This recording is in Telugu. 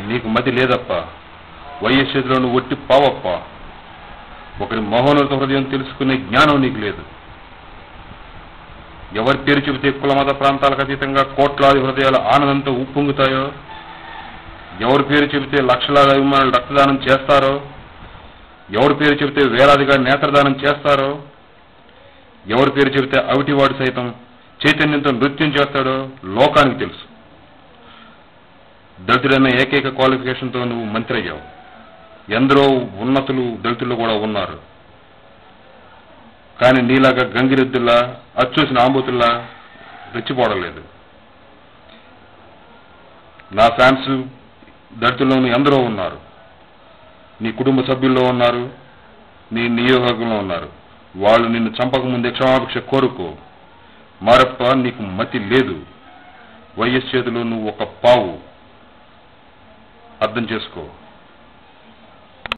నీకు మతి లేదప్ప. వైఎస్ చేతిలో నువ్వు ఒట్టి పావప్ప. ఒకరి మహోన్నత హృదయం తెలుసుకునే జ్ఞానం నీకు లేదు. ఎవరి పేరు చెబితే కుల మత ప్రాంతాలకు అతీతంగా కోట్లాది హృదయాల ఆనందంతో ఉప్పొంగుతాయో, ఎవరి పేరు చెబితే లక్షలాది అభిమానులు రక్తదానం చేస్తారో, ఎవరి పేరు చెబితే వేలాదిగా నేత్రదానం చేస్తారో, ఎవరి పేరు చెబితే అవిటివాడు సైతం చైతన్యంతో నృత్యం చేస్తాడో లోకానికి తెలుసు. దళితుడన్న ఏకైక క్వాలిఫికేషన్తో నువ్వు మంత్రి అయ్యావు. ఎందరో ఉన్నతులు దళితుల్లో కూడా ఉన్నారు. కానీ నీలాగా గంగిరెద్దుల్లా అచ్చూసిన ఆంబోతుల్లా రెచ్చిపోవడలేదు. నా ఫ్యాన్స్ దళితుల్లోనూ ఎందరో ఉన్నారు. నీ కుటుంబ సభ్యుల్లో ఉన్నారు, నీ నియోజకవర్గంలో ఉన్నారు. వాళ్ళు నిన్ను చంపకముందే క్షమాభిక్ష కోరుకో. మారప్ప, నీకు మతి లేదు. వైఎస్ చేతిలో నువ్వు ఒక పావు. అర్థం చేసుకో.